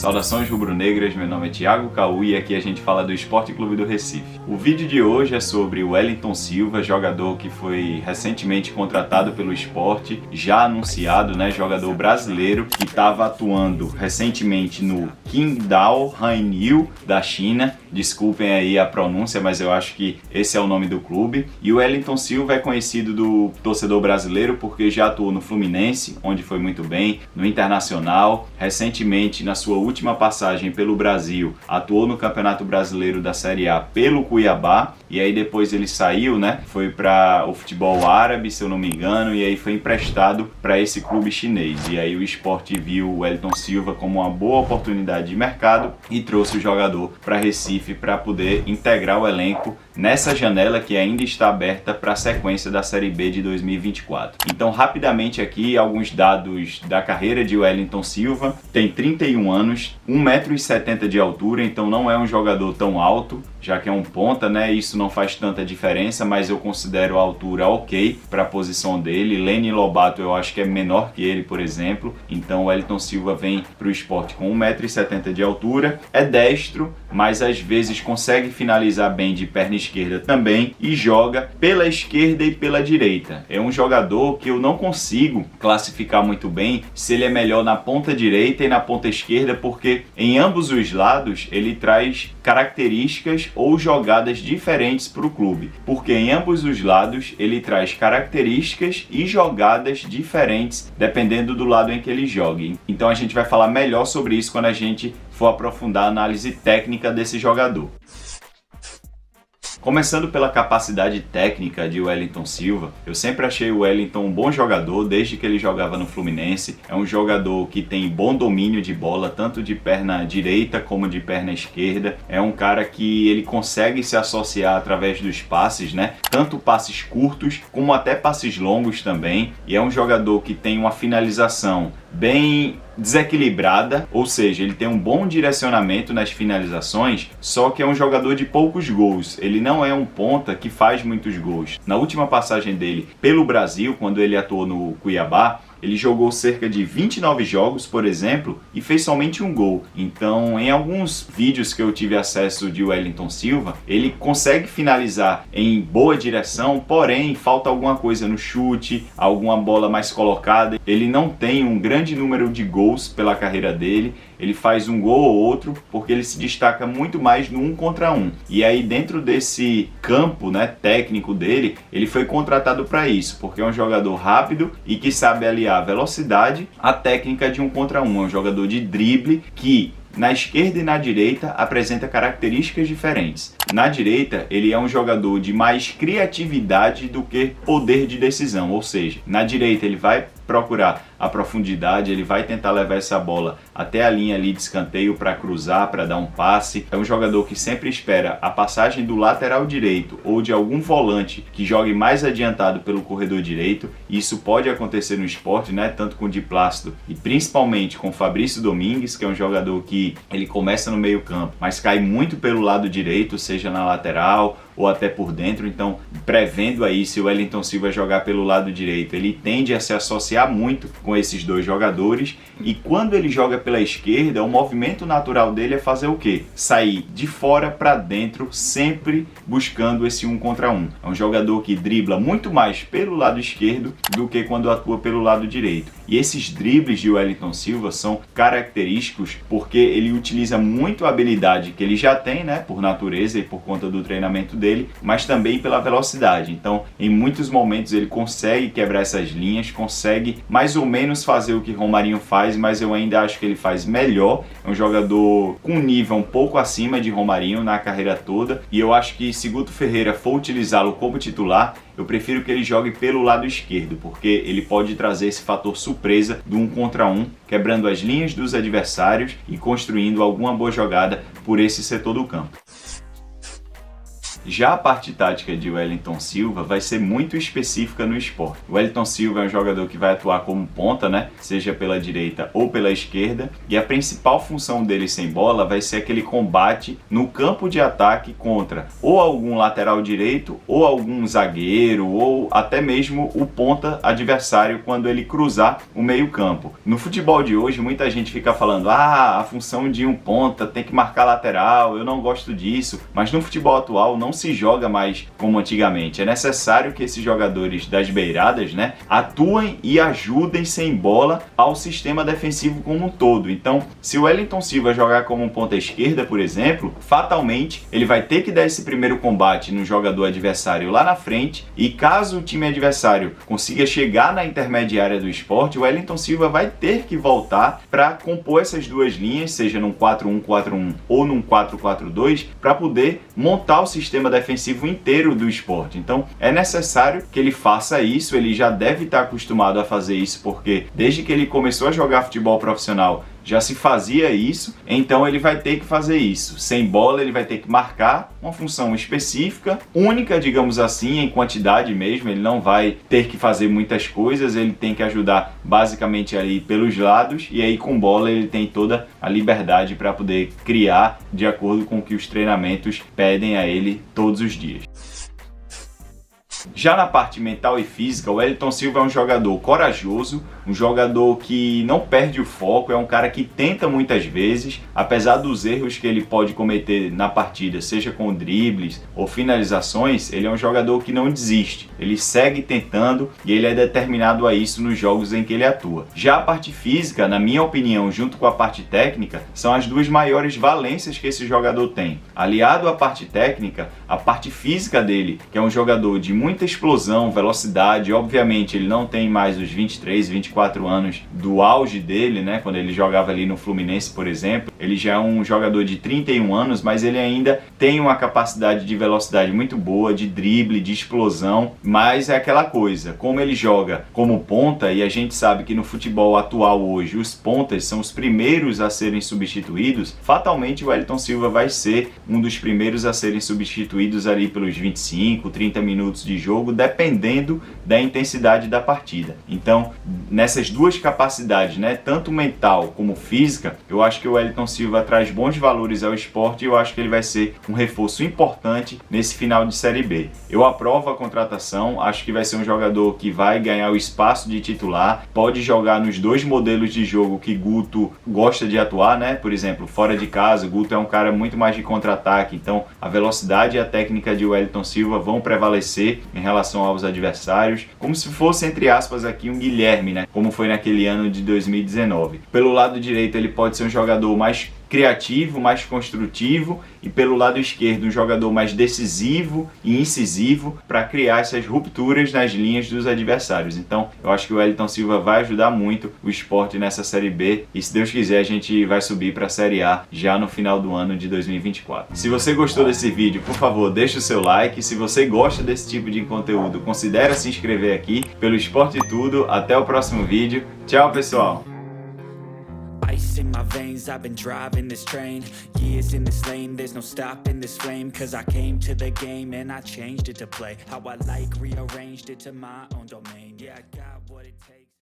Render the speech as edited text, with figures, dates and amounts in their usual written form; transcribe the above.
Saudações rubro-negras, meu nome é Thiago Caú e aqui a gente fala do Sport Clube do Recife. O vídeo de hoje é sobre o Wellington Silva, jogador que foi recentemente contratado pelo Sport, já anunciado, jogador brasileiro que estava atuando recentemente no Qingdao Haiyu da China. Desculpem aí a pronúncia, mas eu acho que esse é o nome do clube. E o Wellington Silva é conhecido do torcedor brasileiro porque já atuou no Fluminense, onde foi muito bem, no Internacional, recentemente na sua última passagem pelo Brasil, atuou no Campeonato Brasileiro da Série A pelo Cuiabá, e aí depois ele saiu, foi para o futebol árabe, se eu não me engano, e aí foi emprestado para esse clube chinês. E aí o Sport viu o Wellington Silva como uma boa oportunidade de mercado e trouxe o jogador para Recife para poder integrar o elenco nessa janela que ainda está aberta para a sequência da Série B de 2024. Então, rapidamente aqui, alguns dados da carreira de Wellington Silva. Tem 31 anos, 1,70 m de altura, então não é um jogador tão alto, já que é um ponta, isso não faz tanta diferença, mas eu considero a altura ok para a posição dele. Leni Lobato eu acho que é menor que ele, por exemplo, então o Wellington Silva vem para o Sport com 1,70 m de altura, é destro, mas às vezes consegue finalizar bem de perna esquerda também e joga pela esquerda e pela direita. É um jogador que eu não consigo classificar muito bem se ele é melhor na ponta direita e na ponta esquerda, porque em ambos os lados ele traz características ou jogadas diferentes para o clube, porque em ambos os lados ele traz características e jogadas diferentes dependendo do lado em que ele jogue. Então a gente vai falar melhor sobre isso quando a gente for aprofundar a análise técnica desse jogador. Começando pela capacidade técnica de Wellington Silva, eu sempre achei o Wellington um bom jogador desde que ele jogava no Fluminense. É um jogador que tem bom domínio de bola, tanto de perna direita como de perna esquerda. É um cara que ele consegue se associar através dos passes, tanto passes curtos como até passes longos também. E é um jogador que tem uma finalização bem desequilibrada, ou seja, ele tem um bom direcionamento nas finalizações, só que é um jogador de poucos gols. Ele não é um ponta que faz muitos gols. Na última passagem dele pelo Brasil, quando ele atuou no Cuiabá, ele jogou cerca de 29 jogos, por exemplo, e fez somente um gol. Então, em alguns vídeos que eu tive acesso de Wellington Silva, ele consegue finalizar em boa direção, porém, falta alguma coisa no chute, alguma bola mais colocada. Ele não tem um grande número de gols pela carreira dele. Ele faz um gol ou outro porque ele se destaca muito mais no 1 contra 1. E aí dentro desse campo técnico dele, ele foi contratado para isso, porque é um jogador rápido e que sabe aliar a velocidade à técnica de 1 contra 1. É um jogador de drible que na esquerda e na direita apresenta características diferentes. Na direita, ele é um jogador de mais criatividade do que poder de decisão, ou seja, na direita ele vai procurar a profundidade, ele vai tentar levar essa bola até a linha ali de escanteio para cruzar, para dar um passe. É um jogador que sempre espera a passagem do lateral direito ou de algum volante que jogue mais adiantado pelo corredor direito. Isso pode acontecer no Sport, tanto com o Di Plácido e principalmente com o Fabrício Domingues, que é um jogador que ele começa no meio campo, mas cai muito pelo lado direito, seja na lateral ou até por dentro. Então, prevendo aí se o Wellington Silva jogar pelo lado direito, ele tende a se associar muito com esses dois jogadores, e quando ele joga pela esquerda, o movimento natural dele é fazer o quê? Sair de fora para dentro, sempre buscando esse 1 contra 1. É um jogador que dribla muito mais pelo lado esquerdo do que quando atua pelo lado direito. E esses dribles de Wellington Silva são característicos porque ele utiliza muito a habilidade que ele já tem, por natureza e por conta do treinamento dele, mas também pela velocidade. Então, em muitos momentos ele consegue quebrar essas linhas, consegue mais ou menos fazer o que Romarinho faz, mas eu ainda acho que ele faz melhor. É um jogador com um nível um pouco acima de Romarinho na carreira toda, e eu acho que se Guto Ferreira for utilizá-lo como titular, eu prefiro que ele jogue pelo lado esquerdo, porque ele pode trazer esse fator surpresa do 1 contra 1, quebrando as linhas dos adversários e construindo alguma boa jogada por esse setor do campo. Já a parte tática de Wellington Silva vai ser muito específica no esporte. O Wellington Silva é um jogador que vai atuar como ponta, né? Seja pela direita ou pela esquerda, e a principal função dele sem bola vai ser aquele combate no campo de ataque contra ou algum lateral direito, ou algum zagueiro, ou até mesmo o ponta adversário quando ele cruzar o meio-campo. No futebol de hoje, muita gente fica falando: a função de um ponta tem que marcar lateral, eu não gosto disso, mas no futebol atual não se joga mais como antigamente. É necessário que esses jogadores das beiradas, né, atuem e ajudem sem bola ao sistema defensivo como um todo. Então, se o Wellington Silva jogar como um ponta esquerda, por exemplo, fatalmente ele vai ter que dar esse primeiro combate no jogador adversário lá na frente, e caso o time adversário consiga chegar na intermediária do esporte, o Wellington Silva vai ter que voltar para compor essas duas linhas, seja num 4-1-4-1 ou num 4-4-2, para poder montar o sistema defensivo inteiro do esporte. Então é necessário que ele faça isso. Ele já deve estar acostumado a fazer isso, porque desde que ele começou a jogar futebol profissional já se fazia isso, então ele vai ter que fazer isso. Sem bola ele vai ter que marcar uma função específica, única, digamos assim, em quantidade mesmo. Ele não vai ter que fazer muitas coisas, ele tem que ajudar basicamente ali pelos lados, e aí com bola ele tem toda a liberdade para poder criar de acordo com o que os treinamentos pedem a ele todos os dias. Já na parte mental e física, o Wellington Silva é um jogador corajoso, um jogador que não perde o foco, é um cara que tenta muitas vezes, apesar dos erros que ele pode cometer na partida, seja com dribles ou finalizações, ele é um jogador que não desiste, ele segue tentando e ele é determinado a isso nos jogos em que ele atua. Já a parte física, na minha opinião, junto com a parte técnica, são as duas maiores valências que esse jogador tem. Aliado à parte técnica, a parte física dele, que é um jogador de muita explosão, velocidade. Obviamente ele não tem mais os 23, 24 anos do auge dele, né? Quando ele jogava ali no Fluminense, por exemplo. Ele já é um jogador de 31 anos, mas ele ainda tem uma capacidade de velocidade muito boa, de drible, de explosão. Mas é aquela coisa, como ele joga como ponta, e a gente sabe que no futebol atual hoje os pontas são os primeiros a serem substituídos, fatalmente o Wellington Silva vai ser um dos primeiros a serem substituídos ali pelos 25, 30 minutos de jogo, dependendo da intensidade da partida. Então, nessas duas capacidades, né, tanto mental como física, eu acho que o Wellington Silva traz bons valores ao esporte, e eu acho que ele vai ser um reforço importante nesse final de Série B. Eu aprovo a contratação, acho que vai ser um jogador que vai ganhar o espaço de titular, pode jogar nos dois modelos de jogo que Guto gosta de atuar, né? Por exemplo, fora de casa, Guto é um cara muito mais de contra-ataque, então a velocidade e a técnica de Wellington Silva vão prevalecer em relação aos adversários, como se fosse, entre aspas, aqui um Guilherme, né? Como foi naquele ano de 2019. Pelo lado direito ele pode ser um jogador mais criativo, mais construtivo, e pelo lado esquerdo um jogador mais decisivo e incisivo para criar essas rupturas nas linhas dos adversários. Então eu acho que o Wellington Silva vai ajudar muito o esporte nessa Série B, e se Deus quiser a gente vai subir para a Série A já no final do ano de 2024. Se você gostou desse vídeo, por favor, deixa o seu like. Se você gosta desse tipo de conteúdo, considere se inscrever aqui pelo Esporte Tudo. Até o próximo vídeo. Tchau, pessoal! Ice in my veins, I've been driving this train. Years in this lane, there's no stopping this flame. Cause I came to the game and I changed it to play how I like, rearranged it to my own domain. Yeah, I got what it takes.